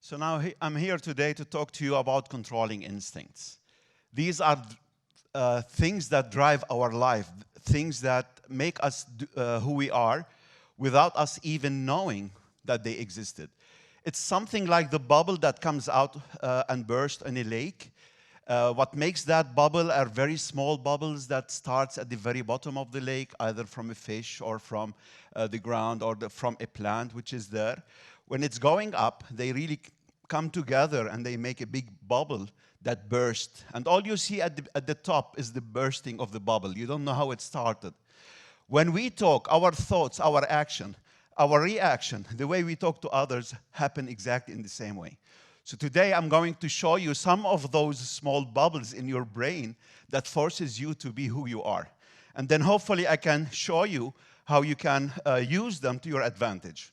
So now I'm here today to talk to you about controlling instincts. These are things that drive our life, things that make us who we are without us even knowing that they existed. It's something like the bubble that comes out and bursts in a lake. What makes that bubble are very small bubbles that starts at the very bottom of the lake, either from a fish or from the ground or from a plant which is there. When it's going up, they really come together and they make a big bubble that bursts. And all you see at the top is the bursting of the bubble. You don't know how it started. When we talk, our thoughts, our action, our reaction, the way we talk to others happen exactly in the same way. So today I'm going to show you some of those small bubbles in your brain that forces you to be who you are. And then hopefully I can show you how you can use them to your advantage.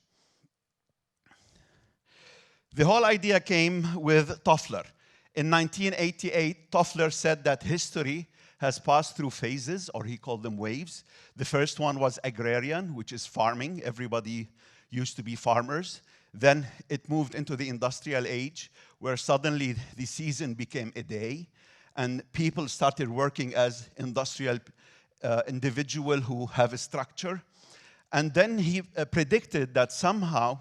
The whole idea came with Toffler. In 1988, Toffler said that history has passed through phases, or he called them waves. The first one was agrarian, which is farming. Everybody used to be farmers. Then it moved into the industrial age, where suddenly the season became a day, and people started working as industrial individuals who have a structure. And then he predicted that somehow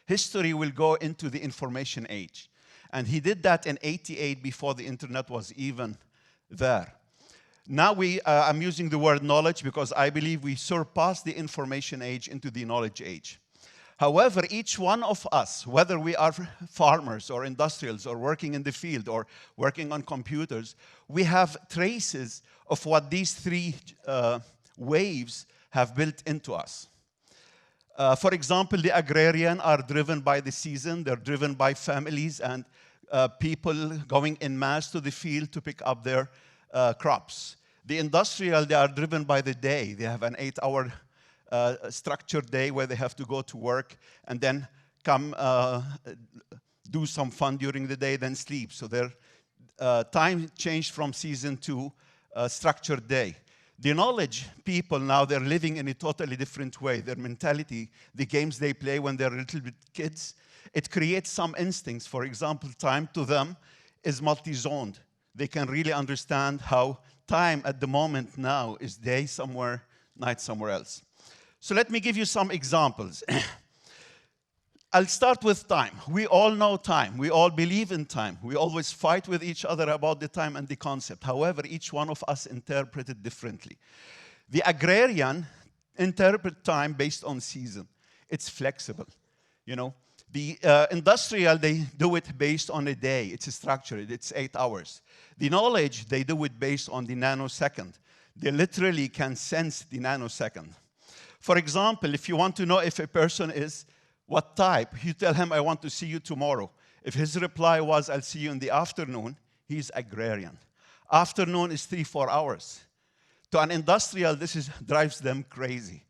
history will go into the information age. And he did that in '88 before the internet was even there. Now I'm using the word knowledge because I believe we surpassed the information age into the knowledge age. However, each one of us, whether we are farmers or industrials or working in the field or working on computers, we have traces of what these three waves have built into us. For example, the agrarian are driven by the season. They're driven by families and people going en masse to the field to pick up their crops. The industrial, they are driven by the day. They have an 8-hour structured day where they have to go to work and then come do some fun during the day, then sleep. So their time changed from season to structured day. The knowledge people now, they're living in a totally different way. Their mentality, the games they play when they're little bit kids, it creates some instincts. For example, time to them is multi-zoned. They can really understand how time at the moment now is day somewhere, night somewhere else. So let me give you some examples. I'll start with time. We all know time. We all believe in time. We always fight with each other about the time and the concept. However, each one of us interprets it differently. The agrarian interprets time based on season. It's flexible, you know. The industrial, they do it based on a day. It's structured. It's 8 hours. The knowledge, they do it based on the nanosecond. They literally can sense the nanosecond. For example, if you want to know if a person is what type, you tell him, I want to see you tomorrow. If his reply was, I'll see you in the afternoon, he's agrarian. Afternoon is 3-4 hours. To an industrial, drives them crazy.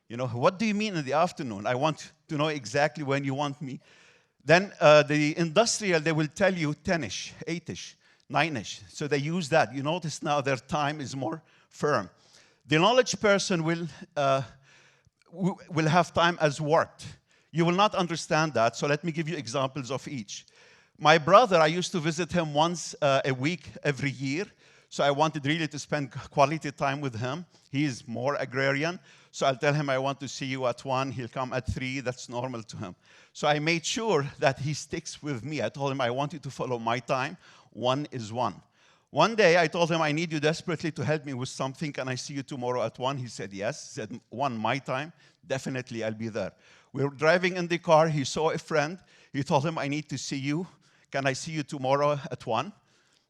You know, what do you mean in the afternoon? I want to know exactly when you want me. Then the industrial, they will tell you 10-ish, 8-ish, 9-ish. So they use that. You notice now their time is more firm. The knowledge person will have time as worked. You will not understand that, so let me give you examples of each. My brother, I used to visit him once a week every year, so I wanted really to spend quality time with him. He is more agrarian, so I'll tell him I want to see you at 1, he'll come at 3, that's normal to him. So I made sure that he sticks with me. I told him I want you to follow my time, 1 is 1. One day I told him I need you desperately to help me with something, can I see you tomorrow at 1? He said yes, he said 1 my time, definitely I'll be there. We were driving in the car, he saw a friend, he told him I need to see you, can I see you tomorrow at 1?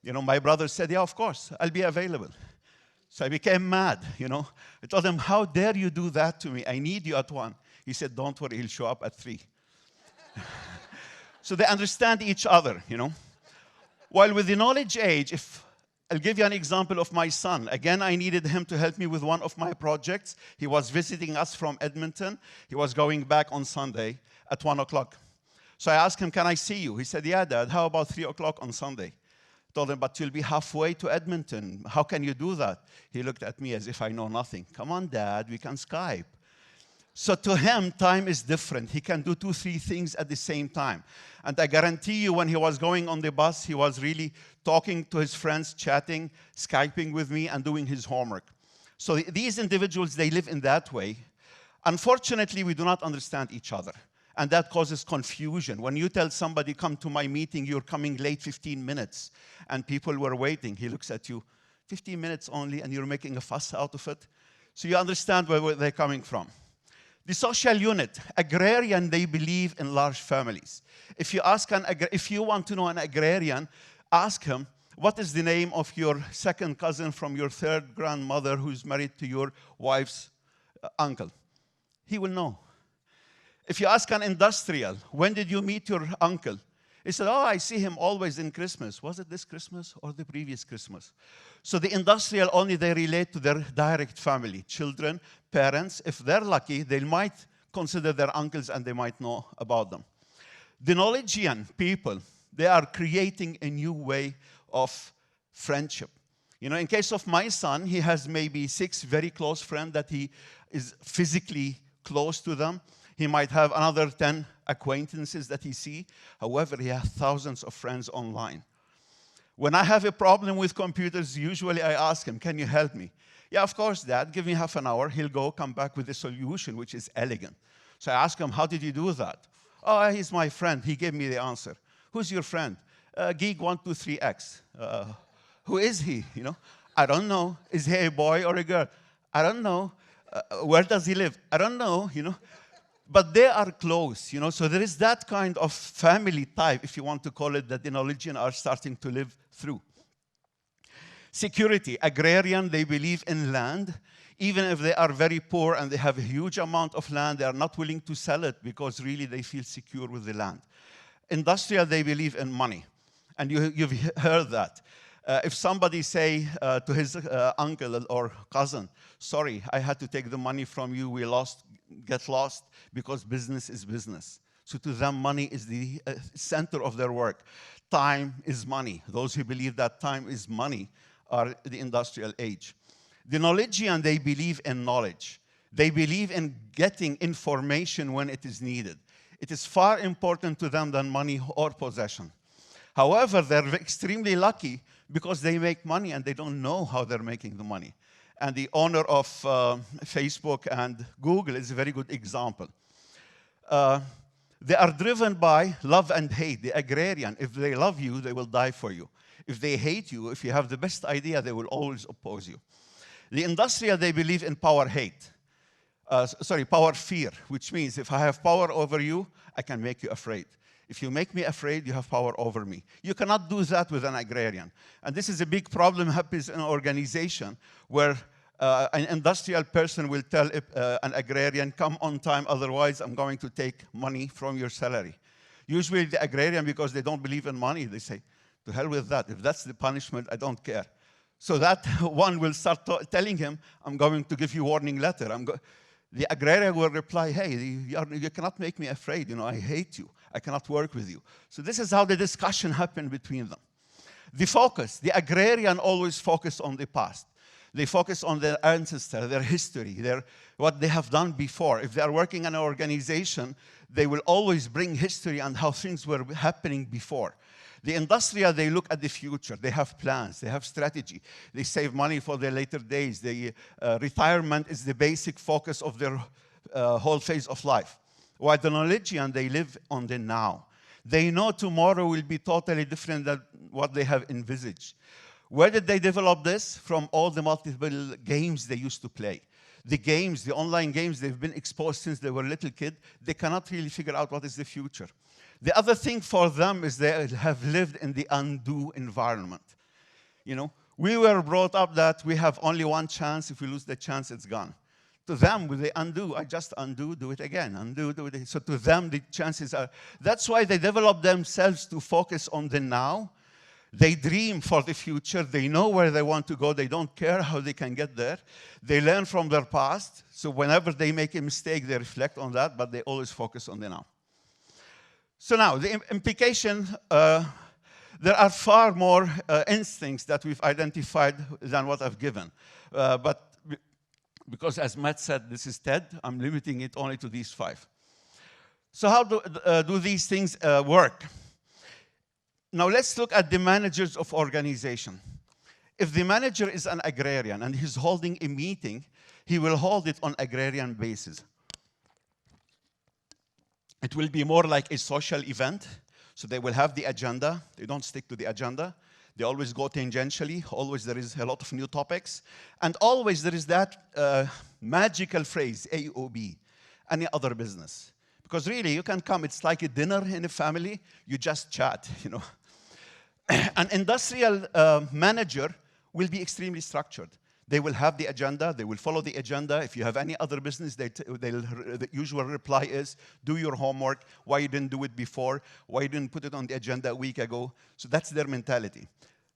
You know, my brother said, yeah, of course, I'll be available. So I became mad, you know. I told him, how dare you do that to me? I need you at 1. He said, don't worry, he'll show up at 3. So they understand each other, you know. While with the knowledge age, I'll give you an example of my son. Again, I needed him to help me with one of my projects. He was visiting us from Edmonton. He was going back on Sunday at 1 o'clock. So I asked him, can I see you? He said, yeah, Dad, how about 3 o'clock on Sunday? I told him, but you'll be halfway to Edmonton. How can you do that? He looked at me as if I know nothing. Come on, Dad, we can Skype. So to him, time is different. He can do 2, 3 things at the same time. And I guarantee you, when he was going on the bus, he was really talking to his friends, chatting, Skyping with me, and doing his homework. So these individuals, they live in that way. Unfortunately, we do not understand each other. And that causes confusion. When you tell somebody, come to my meeting, you're coming late 15 minutes, and people were waiting, he looks at you, 15 minutes only, and you're making a fuss out of it. So you understand where they're coming from. The social unit, agrarian, they believe in large families. If you want to know an agrarian, ask him, what is the name of your second cousin from your third grandmother who's married to your wife's uncle? He will know. If you ask an industrial, when did you meet your uncle? He said, oh, I see him always in Christmas. Was it this Christmas or the previous Christmas? So the industrial only, they relate to their direct family, children, parents. If they're lucky, they might consider their uncles and they might know about them. The knowledgean people, they are creating a new way of friendship. You know, in case of my son, he has maybe 6 very close friends that he is physically close to them. He might have another 10 acquaintances that he sees. However, he has thousands of friends online. When I have a problem with computers, usually I ask him, can you help me? Yeah, of course, Dad. Give me half an hour. He'll go, come back with a solution, which is elegant. So I ask him, how did you do that? Oh, he's my friend. He gave me the answer. Who's your friend? Geek123X. Who is he? You know, I don't know. Is he a boy or a girl? I don't know. Where does he live? I don't know, you know. But they are close, you know. So there is that kind of family type, if you want to call it, that the knowledgean are starting to live through. Security. Agrarian, they believe in land. Even if they are very poor and they have a huge amount of land, they are not willing to sell it because really they feel secure with the land. Industrial, they believe in money. And you've heard that. If somebody say to his uncle or cousin, sorry, I had to take the money from you, we get lost, because business is business. So to them, money is the center of their work. Time is money. Those who believe that time is money are the industrial age. The knowledgean, they believe in knowledge. They believe in getting information when it is needed. It is far important to them than money or possession. However, they're extremely lucky because they make money and they don't know how they're making the money. And the owner of Facebook and Google is a very good example. They are driven by love and hate. The agrarian, if they love you, they will die for you. If they hate you, if you have the best idea, they will always oppose you. The industrial, they believe in power-hate. Power-fear, which means if I have power over you, I can make you afraid. If you make me afraid, you have power over me. You cannot do that with an agrarian. And this is a big problem happens in an organization where an industrial person will tell an agrarian, come on time, otherwise I'm going to take money from your salary. Usually the agrarian, because they don't believe in money, they say, to hell with that. If that's the punishment, I don't care. So that one will start telling him, I'm going to give you a warning letter. The agrarian will reply, hey, you cannot make me afraid. You know, I hate you. I cannot work with you. So this is how the discussion happened between them. The focus, the agrarian always focus on the past. They focus on their ancestors, their history, what they have done before. If they are working in an organization, they will always bring history and how things were happening before. The industrial, they look at the future. They have plans. They have strategy. They save money for their later days. Retirement is the basic focus of their whole phase of life. While the knowledgean, they live on the now. They know tomorrow will be totally different than what they have envisaged. Where did they develop this? From all the multiple games they used to play. The games, the online games, they've been exposed since they were a little kid. They cannot really figure out what is the future. The other thing for them is they have lived in the undo environment. You know, we were brought up that we have only one chance. If we lose the chance, it's gone. To them, with the undo, I just undo, do it again, undo, do it again. So to them, the chances are, that's why they develop themselves to focus on the now. They dream for the future. They know where they want to go. They don't care how they can get there. They learn from their past. So whenever they make a mistake, they reflect on that, but they always focus on the now. So now, the implication, there are far more instincts that we've identified than what I've given. But because because as Matt said, this is TED. I'm limiting it only to these 5. So how do these things work? Now let's look at the managers of organization. If the manager is an agrarian and he's holding a meeting, he will hold it on agrarian basis. It will be more like a social event. So they will have the agenda. They don't stick to the agenda. They always go tangentially. Always there is a lot of new topics. And always there is that magical phrase, AOB, any other business. Because really, you can come. It's like a dinner in a family. You just chat, you know. An industrial manager will be extremely structured. They will have the agenda. They will follow the agenda. If you have any other business, the usual reply is, do your homework. Why you didn't do it before? Why you didn't put it on the agenda a week ago? So that's their mentality.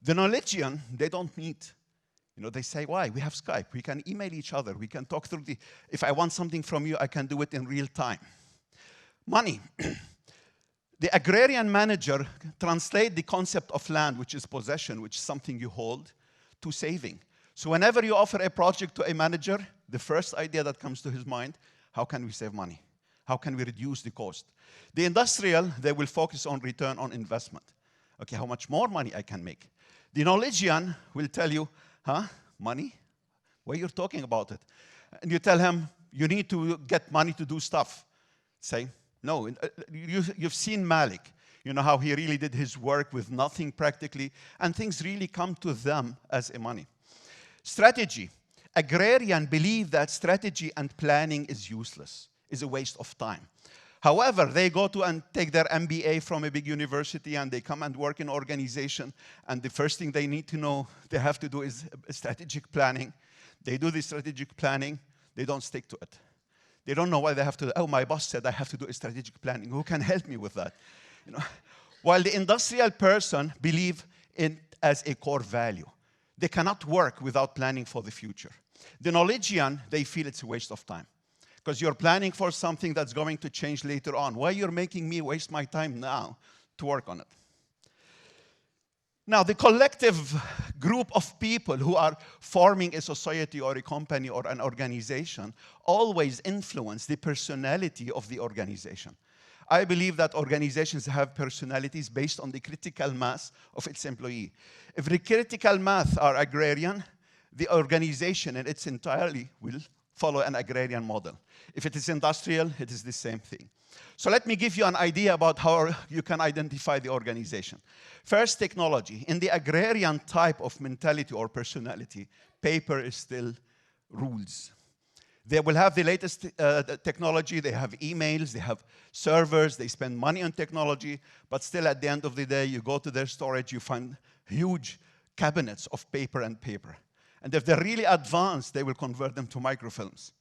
The knowledgean, they don't meet. You know, they say, why? We have Skype. We can email each other. We can talk through if I want something from you, I can do it in real time. Money. The agrarian manager translates the concept of land, which is possession, which is something you hold, to saving. So whenever you offer a project to a manager, the first idea that comes to his mind, how can we save money? How can we reduce the cost? The industrial, they will focus on return on investment. Okay, how much more money I can make? The knowledgean will tell you, money? Why you're talking about it? And you tell him, you need to get money to do stuff. Say, no, you've seen Malik. You know how he really did his work with nothing practically, and things really come to them as a money. Strategy. Agrarian believe that strategy and planning is useless, is a waste of time. However, they go to and take their MBA from a big university, and they come and work in organization, and the first thing they need to know, they have to do is strategic planning. They do the strategic planning. They don't stick to it. They don't know why they have to, oh, my boss said I have to do a strategic planning. Who can help me with that? You know? While the industrial person believe in as a core value. They cannot work without planning for the future. The knowledgean, they feel it's a waste of time. Because you're planning for something that's going to change later on. Why you're making me waste my time now to work on it? Now, the collective group of people who are forming a society or a company or an organization always influence the personality of the organization. I believe that organizations have personalities based on the critical mass of its employee. If the critical mass are agrarian, the organization in its entirety will follow an agrarian model. If it is industrial, it is the same thing. So let me give you an idea about how you can identify the organization. First, technology. In the agrarian type of mentality or personality, paper is still rules. They will have the latest technology. They have emails. They have servers. They spend money on technology. But still, at the end of the day, you go to their storage, you find huge cabinets of paper and paper. And if they're really advanced, they will convert them to microfilms.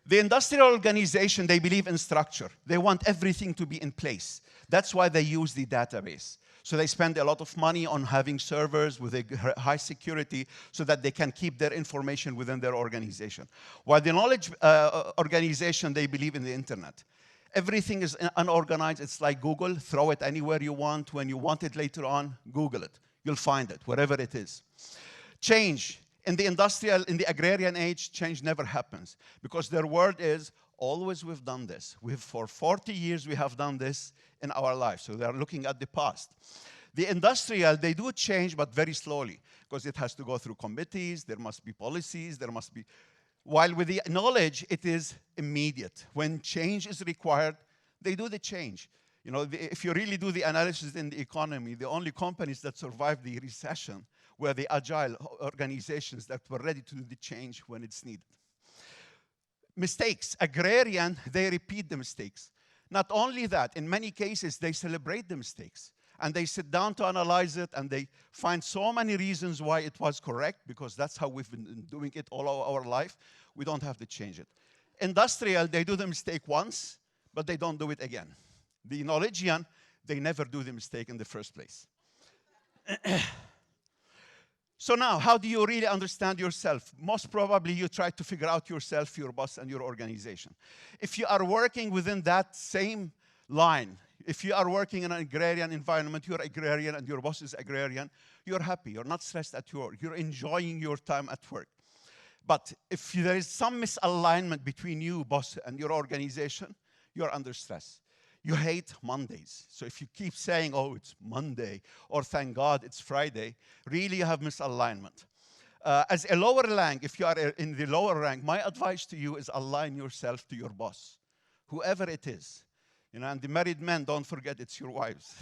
The industrial organization, they believe in structure. They want everything to be in place. That's why they use the database. So they spend a lot of money on having servers with a high security so that they can keep their information within their organization. While the knowledge organization, they believe in the internet. Everything is unorganized. It's like Google. Throw it anywhere you want. When you want it later on, Google it. You'll find it, wherever it is. Change. In the agrarian age, change never happens. Because their word is, always we've done this. For 40 years, we have done this in our life. So they're looking at the past. The industrial, they do change, but very slowly. Because it has to go through committees. There must be policies. There must be... While with the knowledge, it is immediate. When change is required, they do the change. You know, if you really do the analysis in the economy, the only companies that survived the recession were the agile organizations that were ready to do the change when it's needed. Mistakes. Agrarian, they repeat the mistakes. Not only that, in many cases, they celebrate the mistakes. And they sit down to analyze it, and they find so many reasons why it was correct, because that's how we've been doing it all our life. We don't have to change it. Industrial, they do the mistake once, but they don't do it again. The knowledgean, they never do the mistake in the first place. So now, how do you really understand yourself? Most probably, you try to figure out yourself, your boss, and your organization. If you are working within that same line. If you are working in an agrarian environment, you're agrarian and your boss is agrarian, you're happy, you're not stressed at work, you're enjoying your time at work. But if there is some misalignment between you, boss, and your organization, you're under stress. You hate Mondays. So if you keep saying, oh, it's Monday, or thank God it's Friday, really you have misalignment. As a lower rank, if you are in the lower rank, my advice to you is align yourself to your boss, whoever it is. You know, and the married men, don't forget it's your wives.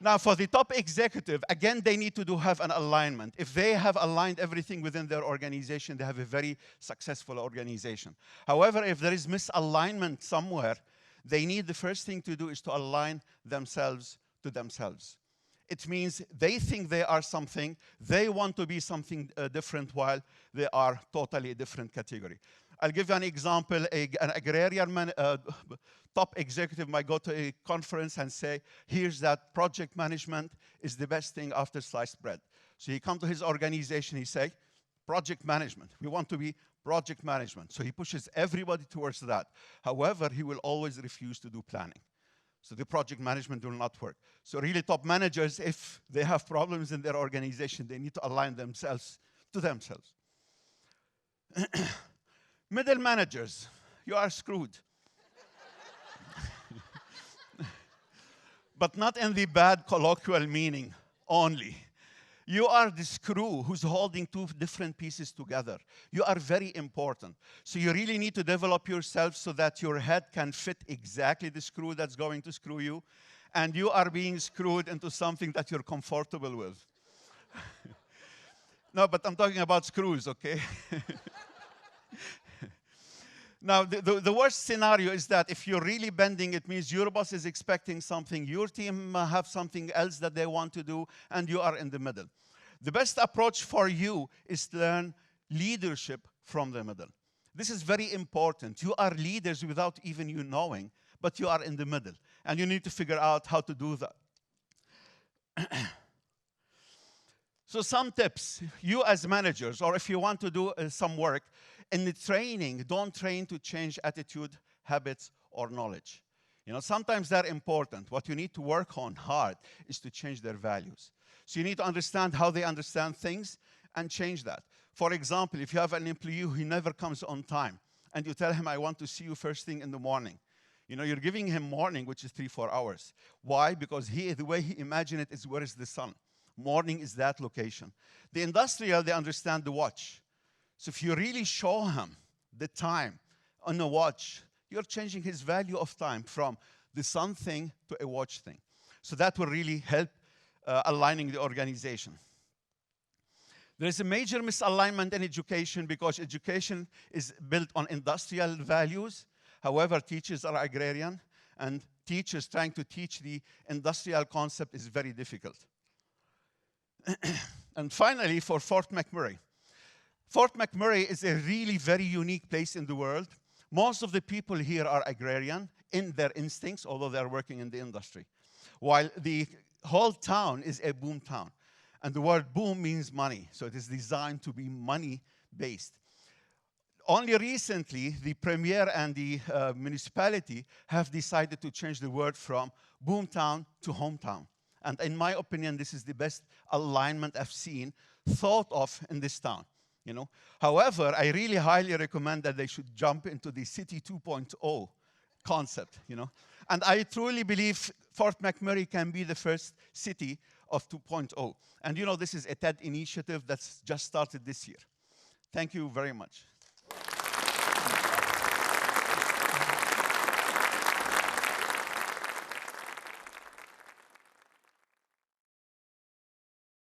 Now, for the top executive, again, they need to have an alignment. If they have aligned everything within their organization, they have a very successful organization. However, if there is misalignment somewhere, they need the first thing to do is to align themselves to themselves. It means they think they are something, they want to be something different while they are totally a different category. I'll give you an example. An agrarian top executive might go to a conference and say, here's that project management is the best thing after sliced bread. So he comes to his organization, he say, project management. We want to be project management. So he pushes everybody towards that. However, he will always refuse to do planning. So the project management will not work. So really top managers, if they have problems in their organization, they need to align themselves to themselves. Middle managers, you are screwed. But not in the bad colloquial meaning only. You are the screw who's holding two different pieces together. You are very important. So you really need to develop yourself so that your head can fit exactly the screw that's going to screw you, and you are being screwed into something that you're comfortable with. No, but I'm talking about screws, okay? Now, the worst scenario is that if you're really bending, it means your boss is expecting something, your team have something else that they want to do, and you are in the middle. The best approach for you is to learn leadership from the middle. This is very important. You are leaders without even you knowing, but you are in the middle, and you need to figure out how to do that. So some tips, you as managers, or if you want to do some work, in the training, don't train to change attitude, habits, or knowledge. You know, sometimes they're important. What you need to work on hard is to change their values. So you need to understand how they understand things and change that. For example, if you have an employee who never comes on time, and you tell him, I want to see you first thing in the morning. You know, you're giving him morning, which is 3-4 hours. Why? Because the way he imagines it is, where is the sun? Morning is that location. The industrial, they understand the watch. So if you really show him the time on a watch, you're changing his value of time from the sun thing to a watch thing. So that will really help aligning the organization. There is a major misalignment in education because education is built on industrial values. However, teachers are agrarian, and teachers trying to teach the industrial concept is very difficult. And finally, for Fort McMurray. Fort McMurray is a really very unique place in the world. Most of the people here are agrarian in their instincts, although they're working in the industry. While the whole town is a boom town. And the word boom means money. So it is designed to be money-based. Only recently, the premier and the municipality have decided to change the word from boomtown to hometown. And in my opinion, this is the best alignment I've seen thought of in this town. You know? However, I really highly recommend that they should jump into the City 2.0 concept. You know? And I truly believe Fort McMurray can be the first city of 2.0. And you know, this is a TED initiative that's just started this year. Thank you very much.